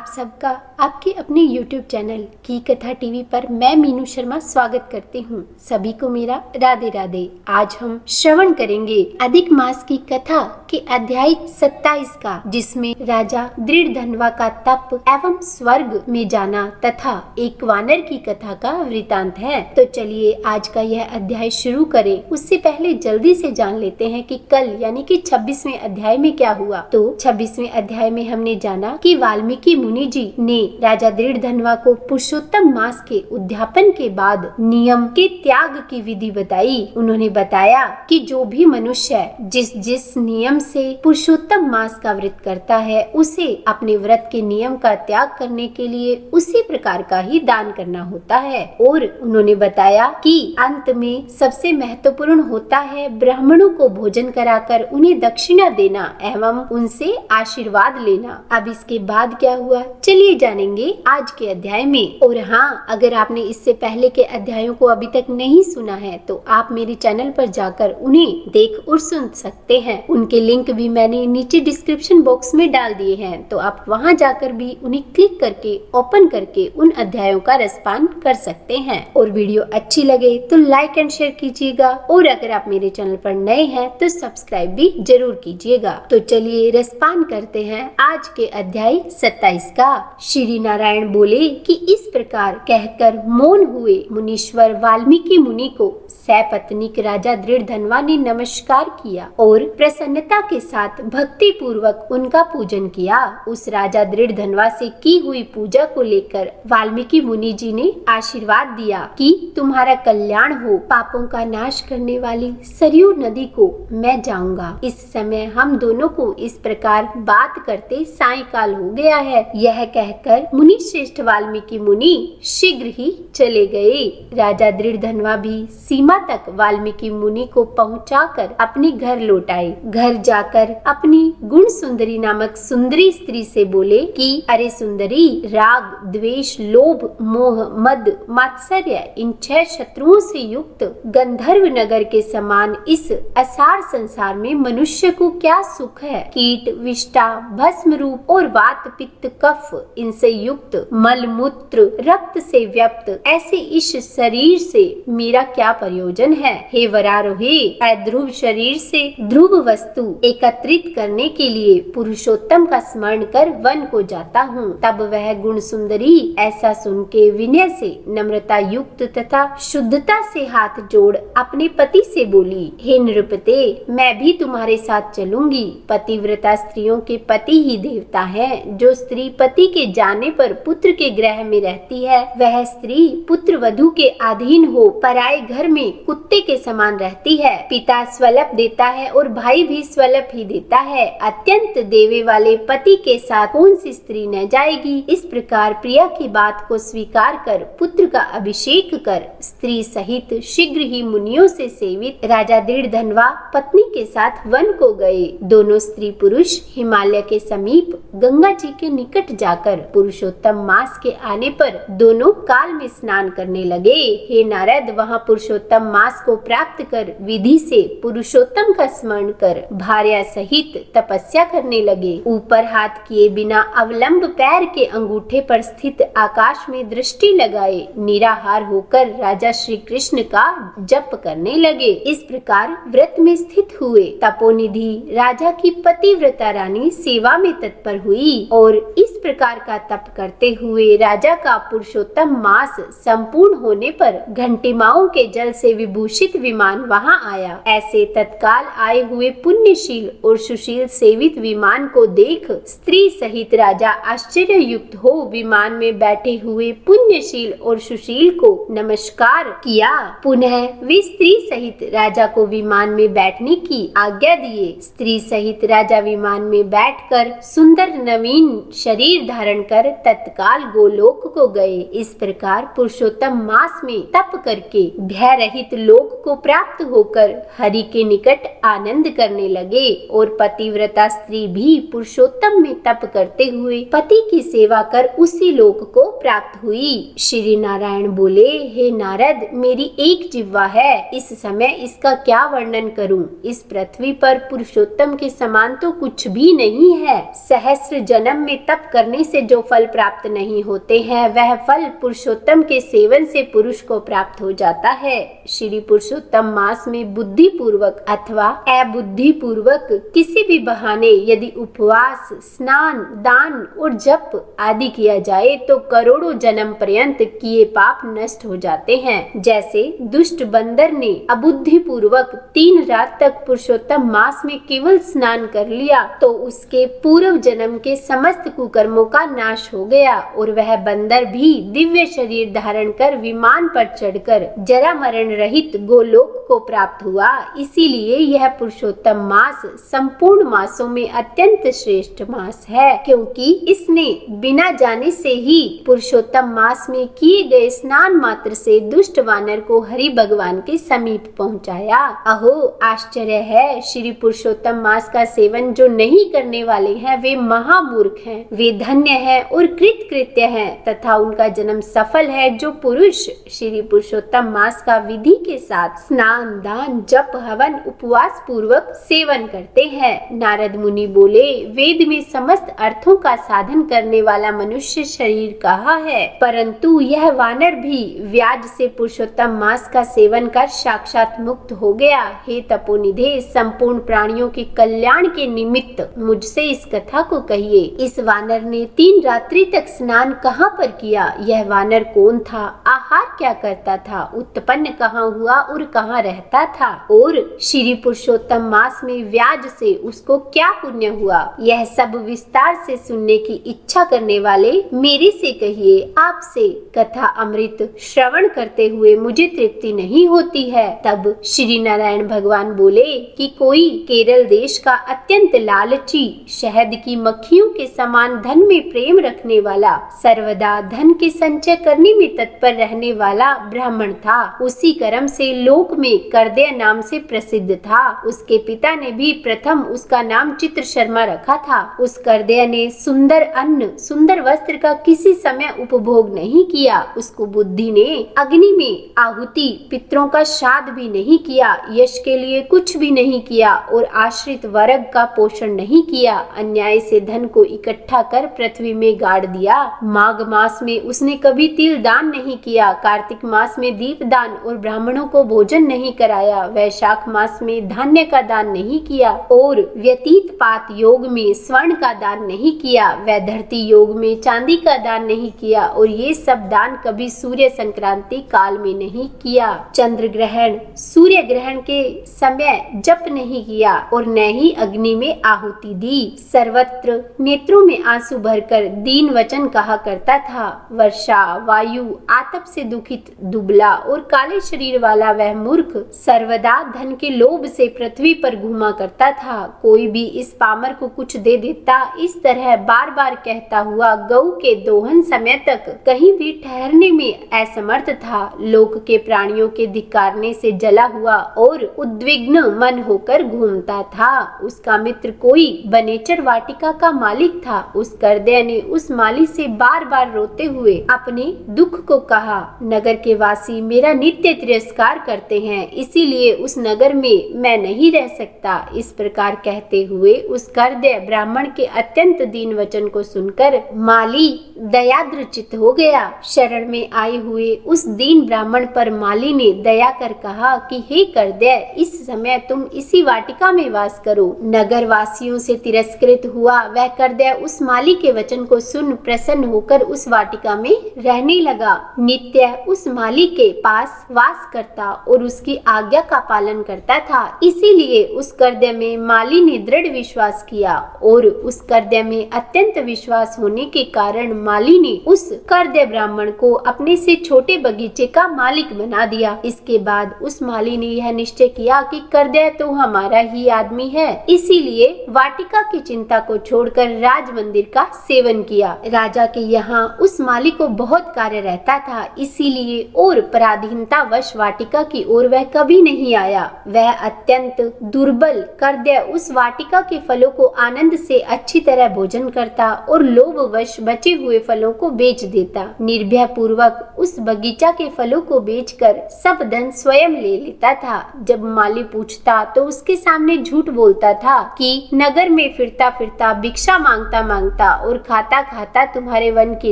आप सबका आपके अपने YouTube चैनल की कथा टीवी पर मैं मीनू शर्मा स्वागत करती हूँ। सभी को मेरा राधे राधे। आज हम श्रवण करेंगे अधिक मास की कथा के अध्याय 27 का, जिसमें राजा दृढ़धनवा का तप एवं स्वर्ग में जाना तथा एक वानर की कथा का वृतांत है। तो चलिए आज का यह अध्याय शुरू करें। उससे पहले जल्दी से जान लेते हैं कि कल यानी कि 26वें अध्याय में क्या हुआ। तो 26वें अध्याय में हमने जाना कि वाल्मीकि मुनि जी ने राजा दृढ़धनवा को पुरुषोत्तम मास के उद्यापन के बाद नियम के त्याग की विधि बताई। उन्होंने बताया कि जो भी मनुष्य जिस जिस नियम से पुरुषोत्तम मास का व्रत करता है, उसे अपने व्रत के नियम का त्याग करने के लिए उसी प्रकार का ही दान करना होता है। और उन्होंने बताया कि अंत में सबसे महत्वपूर्ण होता है ब्राह्मणों को भोजन कराकर उन्हें दक्षिणा देना एवं उनसे आशीर्वाद लेना। अब इसके बाद क्या हुआ, चलिए जानेंगे आज के अध्याय में। और हाँ, अगर आपने इससे पहले के अध्यायों को अभी तक नहीं सुना है तो आप मेरे चैनल पर जाकर उन्हें देख और सुन सकते हैं। उनके लिंक भी मैंने नीचे डिस्क्रिप्शन बॉक्स में डाल दिए हैं, तो आप वहां जाकर भी उन्हें क्लिक करके ओपन करके उन अध्यायों का रसपान कर सकते हैं। और वीडियो अच्छी लगे तो लाइक एंड शेयर कीजिएगा, और अगर आप मेरे चैनल पर नए हैं तो सब्सक्राइब भी जरूर कीजिएगा। तो चलिए रसपान करते हैं आज के अध्याय 27 का। श्री नारायण बोले कि इस प्रकार कहकर मौन हुए मुनीश्वर वाल्मीकि मुनि को सपत्नीक राजा दृढ़धनवा ने नमस्कार किया और प्रसन्नता के साथ भक्ति पूर्वक उनका पूजन किया। उस राजा दृढ़धनवा से की हुई पूजा को लेकर वाल्मीकि मुनि जी ने आशीर्वाद दिया कि तुम्हारा कल्याण हो। पापों का नाश करने वाली सरयू नदी को मैं जाऊंगा। इस समय हम दोनों को इस प्रकार बात करते सायंकाल हो गया है। यह कहकर मुनि श्रेष्ठ वाल्मीकि मुनि शीघ्र ही चले गए। राजा दृढ़धनवा भी सीमा तक वाल्मीकि मुनि को पहुंचाकर अपने घर लौट आए। घर जाकर अपनी गुण सुंदरी नामक सुंदरी स्त्री से बोले कि अरे सुंदरी, राग, द्वेष, लोभ, मोह, मद, मात्सर्य इन 6 शत्रुओं से युक्त गंधर्व नगर के समान इस असार संसार में मनुष्य को क्या सुख है। कीट, विष्टा, भस्म रूप और वात, पित्त, कफ इनसे युक्त मल, मूत्र, रक्त से व्याप्त ऐसे इस शरीर से मेरा क्या प्रयोजन है। हे वरारोही, ध्रुव शरीर से ध्रुव वस्तु एकत्रित करने के लिए पुरुषोत्तम का स्मरण कर वन को जाता हूँ। तब वह गुण सुंदरी ऐसा सुन के विनय से नम्रता युक्त तथा शुद्धता से हाथ जोड़ अपने पति से बोली, हे नृपते, मैं भी तुम्हारे साथ चलूंगी। पतिव्रता स्त्रियों के पति ही देवता है। जो स्त्री पति के जाने पर पुत्र के गृह में रहती है, वह स्त्री पुत्र वधू के अधीन हो पराये घर में कुत्ते के समान रहती है। पिता स्वल्प देता है और भाई भी स्वल्प ही देता है। अत्यंत देवे वाले पति के साथ कौन सी स्त्री न जाएगी। इस प्रकार प्रिया की बात को स्वीकार कर पुत्र का अभिषेक कर स्त्री सहित शीघ्र ही मुनियों से सेवित राजा दृढ़धनवा पत्नी के साथ वन को गए। दोनों स्त्री पुरुष हिमालय के समीप गंगा जी के निकट जाकर पुरुषोत्तम मास के आने पर दोनों काल में स्नान करने लगे। हे नारद, वहाँ पुरुषोत्तम मास को प्राप्त कर विधि से पुरुषोत्तम का स्मरण कर भार्या सहित तपस्या करने लगे। ऊपर हाथ किए बिना अवलंब पैर के अंगूठे पर स्थित आकाश में दृष्टि लगाए निराहार होकर राजा श्री कृष्ण का जप करने लगे। इस प्रकार व्रत में स्थित हुए। तपोनिधि राजा की पतिव्रता रानी सेवा में तत्पर हुई और इस प्रकार का तप करते हुए राजा का पुरुषोत्तम मास संपूर्ण होने पर घंटिमाओं के जल से विभूषित विमान वहां आया। ऐसे तत्काल आए हुए पुण्यशील और सुशील सेवित विमान को देख स्त्री सहित राजा आश्चर्य युक्त हो विमान में बैठे हुए पुण्यशील और सुशील को नमस्कार किया। पुनः वे स्त्री सहित राजा को विमान में बैठने की आज्ञा दिए। स्त्री सहित राजा विमान में बैठकर सुंदर नवीन शरीर धारण कर तत्काल गोलोक को गए। इस प्रकार पुरुषोत्तम मास में तप करके भैर रहित लोक को प्राप्त होकर हरि के निकट आनंद करने लगे। और पतिव्रता स्त्री भी पुरुषोत्तम में तप करते हुए पति की सेवा कर उसी लोक को प्राप्त हुई। श्री नारायण बोले, हे नारद, मेरी एक जिह्वा है, इस समय इसका क्या वर्णन करूं। इस पृथ्वी पर पुरुषोत्तम के समान तो कुछ भी नहीं है। सहस्र जन्म में तप करने से जो फल प्राप्त नहीं होते हैं, वह फल पुरुषोत्तम के सेवन से पुरुष को प्राप्त हो जाता है। श्री पुरुषोत्तम मास में बुद्धि पूर्वक अथवा अबुद्धि पूर्वक किसी भी बहाने यदि उपवास, स्नान, दान और जप आदि किया जाए तो करोड़ों जन्म पर्यंत किए पाप नष्ट हो जाते हैं। जैसे दुष्ट बंदर ने अबुद्धि पूर्वक 3 रात तक पुरुषोत्तम मास में केवल स्नान कर लिया तो उसके पूर्व जन्म के समस्त कुकर्मों का नाश हो गया और वह बंदर भी दिव्य शरीर धारण कर विमान पर चढ़कर जरा मरण रहित गोलोक को प्राप्त हुआ। इसीलिए यह पुरुषोत्तम मास संपूर्ण मासों में अत्यंत श्रेष्ठ मास है, क्योंकि इसने बिना जाने से ही पुरुषोत्तम मास में किए गए स्नान मात्र से दुष्ट वानर को हरि भगवान के समीप पहुंचाया। अहो आश्चर्य है, श्री पुरुषोत्तम मास का सेवन जो नहीं करने वाले हैं वे महामूर्ख हैं, वे धन्य हैं और कृतकृत्य हैं तथा उनका जन्म सफल है जो पुरुष श्री पुरुषोत्तम मास का विधि के साथ स्नान, दान, जप, हवन, उपवास पूर्वक सेवन करते हैं। नारद मुनि बोले, वेद में समस्त अर्थों का साधन करने वाला मनुष्य शरीर कहा है, परंतु यह वानर भी व्याज से पुरुषोत्तम मास का सेवन कर साक्षात मुक्त हो गया। हे तपोनिधे, संपूर्ण प्राणियों के कल्याण के निमित्त मुझसे इस कथा को कहिए। इस वानर ने 3 रात्रि तक स्नान कहाँ पर किया? यह वानर कौन था? आहार क्या करता था? उत्पन्न कहाँ हुआ और कहाँ रहता था? और श्री पुरुषोत्तम मास में व्याज से उसको क्या पुण्य हुआ? यह सब विस्तार से सुनने की इच्छा करने वाले मेरे से कहिए। आपसे कथा अमृत श्रवण करते हुए मुझे तृप्ति नहीं होती है। तब श्री नारायण भगवान बोले कि कोई केरल देश का अत्यंत लालची, शहद की मक्खियों के समान धन में प्रेम रखने वाला, सर्वदा धन के संचय करने में तत्पर रहने वाला ब्राह्मण था। उसी कर्म से लोक में करदय नाम से प्रसिद्ध था। उसके पिता ने भी प्रथम उसका नाम चित्र शर्मा रखा था। उस करदय ने सुंदर अन्न, सुंदर वस्त्र का किसी समय उपभोग नहीं किया। उसको बुद्धि ने अग्नि में आहुति, पितरों का श्राद्ध भी नहीं किया, यश के लिए कुछ भी नहीं किया और आश्रित वर्ग का पोषण नहीं किया। अन्याय से धन को इकट्ठा कर पृथ्वी में गाड़ दिया। माघ मास में उसने कभी तिल दान नहीं किया, कार्तिक मास में दीप दान और ब्राह्मणों को भोजन नहीं कराया, वैशाख मास में धान्य का दान नहीं किया और व्यतीत पात योग में स्वर्ण का दान नहीं किया, वैधर्ती योग में चांदी का दान नहीं किया और ये सब दान कभी सूर्य संक्रांति काल में नहीं किया। चंद्र ग्रहण, सूर्य ग्रहण के समय जप नहीं किया और न ही अग्नि में आहुति दी। सर्वत्र नेत्रों में आंसू भरकर दीन वचन कहा करता था। वर्षा, वायु, आतप से दुखित दुबला और काले शरीर वाला वह मूर्ख सर्वदा धन के लोभ से पृथ्वी पर घूमा करता था। कोई भी इस पामर को कुछ दे देता, इस तरह बार बार कहता हुआ गऊ के दोहन समय तक कहीं भी ठहरने में असमर्थ था। लोक के प्राणियों के धिक्कारने से जला हुआ और उद्विग्न मन होकर घूमता था। उसका मित्र कोई बनेचर वाटिका का मालिक था। उस करदय ने उस माली से बार बार रोते हुए अपने दुख को कहा, नगर के वासी मेरा नित्य तिरस्कार करते हैं, इसीलिए उस नगर में मैं नहीं रह सकता। इस प्रकार कहते हुए उस करदय ब्राह्मण के अत्यंत दीन वचन को सुनकर माली दयाद्र चित्त हो गया। शरण में आए हुए उस दीन ब्राह्मण पर माली ने दया कर कहा कि हे करदय, इस समय तुम इसी वाटिका में वास करो। नगर वासियों से तिरस्कृत हुआ वह करदय उस माली के वचन को सुन प्रसन्न होकर उस वाटिका में रहने लगा। नित्य उस माली के पास वास करता और उसकी आज्ञा का पालन करता था। इसीलिए उस करदय में माली ने दृढ़ विश्वास किया और उस करदय में अत्यंत विश्वास होने के कारण माली ने उस करदय ब्राह्मण को अपने से छोटे बगीचे का मालिक बना दिया। इसके बाद उस माली ने यह निश्चय किया कि करदय तो हमारा ही आदमी है, इसीलिए वाटिका की चिंता को छोड़कर राज मंदिर का सेवन किया। राजा के यहाँ उस माली को बहुत कार्य रहता था, इसीलिए और पराधीनतावश वाटिका की ओर वह कभी नहीं आया। वह अत्यंत दुर्बल कर्दय उस वाटिका के फलों को आनंद से अच्छी तरह भोजन करता और लोभवश बचे हुए फलों को बेच देता। निर्भय पूर्वक उस बगीचा के फलों को बेचकर सब धन स्वयं ले लेता था। जब माली पूछता तो उसके सामने झूठ बोलता था कि नगर में फिरता फिरता भिक्षा मांगता मांगता और खाता खाता तुम्हारे वन की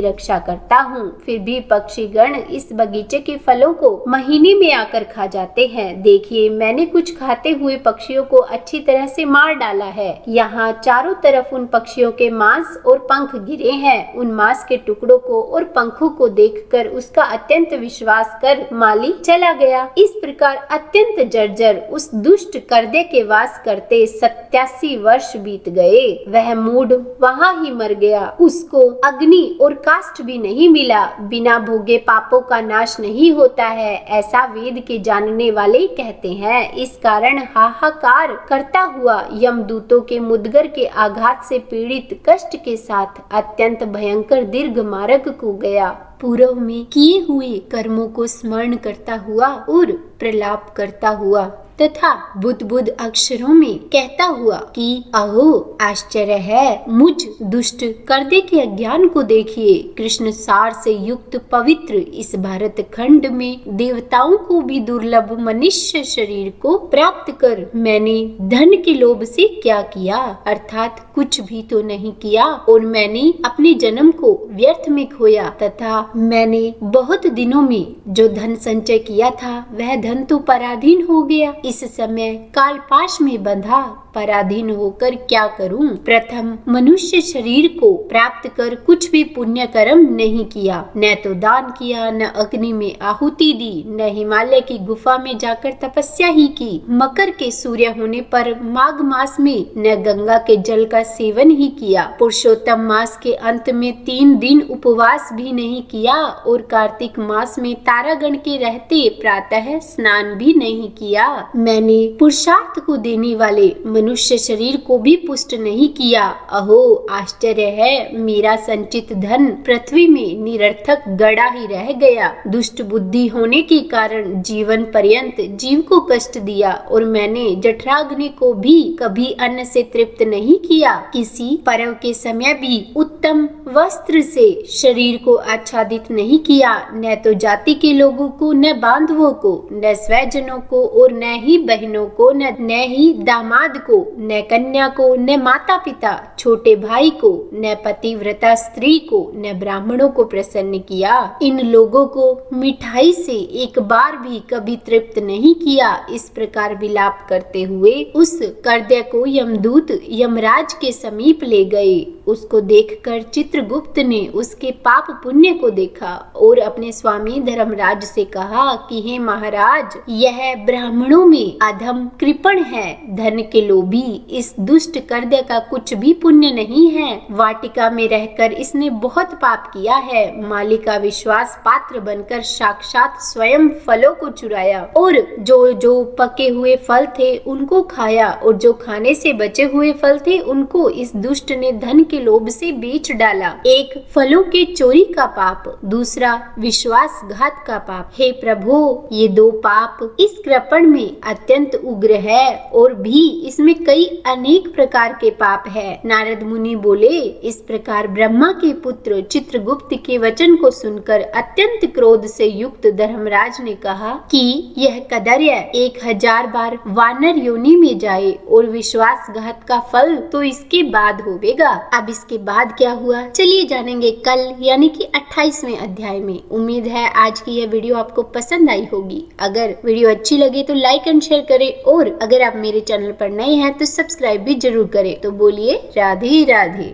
रक्षा करता हूँ। फिर भी पक्षीगण इस बगीचे के फलों को महीने में आकर खा जाते हैं। देखिए, मैंने कुछ खाते हुए पक्षियों को अच्छी तरह से मार डाला है। यहाँ चारों तरफ उन पक्षियों के मांस और पंख गिरे हैं। उन मांस के टुकड़ों को और पंखों को देखकर उसका अत्यंत विश्वास कर माली चला गया। इस प्रकार अत्यंत जर्जर उस दुष्ट कर्दे के वास करते 87 वर्ष बीत गए। वह मूढ़ वहाँ ही मर गया। उसको अग्नि और काष्ठ भी नहीं मिला। बिना भोगे पापों का नाश नहीं होता है, ऐसा वेद के जानने वाले कहते हैं। इस कारण हाहाकार करता हुआ यमदूतों के मुदगर के आघात से पीड़ित कष्ट के साथ अत्यंत भयंकर दीर्घ मार्ग को गया। पूर्व में किए हुए कर्मों को स्मरण करता हुआ और प्रलाप करता हुआ तथा बुद्ध अक्षरों में कहता हुआ कि अहो आश्चर्य है, मुझ दुष्ट कर्दे के अज्ञान को देखिए। कृष्ण सार से युक्त पवित्र इस भारत खंड में देवताओं को भी दुर्लभ मनुष्य शरीर को प्राप्त कर मैंने धन के लोभ से क्या किया, अर्थात कुछ भी तो नहीं किया। और मैंने अपने जन्म को व्यर्थ में खोया तथा मैंने बहुत दिनों में जो धन संचय किया था वह धन तो पराधीन हो गया। इस समय कालपाश में बंधा पराधीन होकर क्या करूं? प्रथम मनुष्य शरीर को प्राप्त कर कुछ भी पुण्य कर्म नहीं किया, न तो दान किया, न अग्नि में आहुति दी, न हिमालय की गुफा में जाकर तपस्या ही की, मकर के सूर्य होने पर माघ मास में न गंगा के जल का सेवन ही किया, पुरुषोत्तम मास के अंत में 3 दिन उपवास भी नहीं किया और कार्तिक मास में तारागण के रहते प्रातः स्नान भी नहीं किया। मैंने पुरुषार्थ को देने वाले मनुष्य शरीर को भी पुष्ट नहीं किया। अहो आश्चर्य है, मेरा संचित धन पृथ्वी में निरर्थक गड़ा ही रह गया। दुष्ट बुद्धि होने के कारण जीवन पर्यंत जीव को कष्ट दिया और मैंने जठराग्नि को भी कभी अन्न से तृप्त नहीं किया। किसी पर्व के समय भी उत्तम वस्त्र से शरीर को आच्छादित नहीं किया, न तो जाति के लोगों को, न बांधवों को, न स्वजनों को और न ही बहनों को, न ही दामाद को, न कन्या को, न माता पिता, छोटे भाई को, न पतिव्रता स्त्री को, न ब्राह्मणों को प्रसन्न किया। इन लोगों को मिठाई से एक बार भी कभी तृप्त नहीं किया। इस प्रकार विलाप करते हुए उस कर्दय को यमदूत यमराज के समीप ले गए। उसको देखकर चित्रगुप्त ने उसके पाप पुण्य को देखा और अपने स्वामी धर्मराज से कहा कि हे महाराज, यह ब्राह्मणों में अधम कृपण है, धन के लोभी। इस दुष्ट कर्दय का कुछ भी पुण्य नहीं है। वाटिका में रहकर इसने बहुत पाप किया है। माली का विश्वास पात्र बनकर साक्षात स्वयं फलों को चुराया और जो पके हुए फल थे उनको खाया और जो खाने से बचे हुए फल थे उनको इस दुष्ट ने धन के लोभ से बेच डाला। एक फलों के चोरी का पाप, दूसरा विश्वासघात का पाप। हे प्रभु, ये 2 पाप इस कृपण में अत्यंत उग्र है और भी इसमें कई अनेक प्रकार के पाप है। नारद मुनि बोले, इस प्रकार ब्रह्मा के पुत्र चित्रगुप्त के वचन को सुनकर अत्यंत क्रोध से युक्त धर्मराज ने कहा कि यह कदर्य 1000 बार वानर योनि में जाए और विश्वासघात का फल तो इसके बाद होवेगा। अब इसके बाद क्या हुआ, चलिए जानेंगे कल, यानी कि 28वें अध्याय में। उम्मीद है आज की यह वीडियो आपको पसंद आई होगी। अगर वीडियो अच्छी लगे तो लाइक एंड शेयर करें और अगर आप मेरे चैनल पर नए हैं तो सब्सक्राइब भी जरूर करें। तो बोलिए राधे राधे।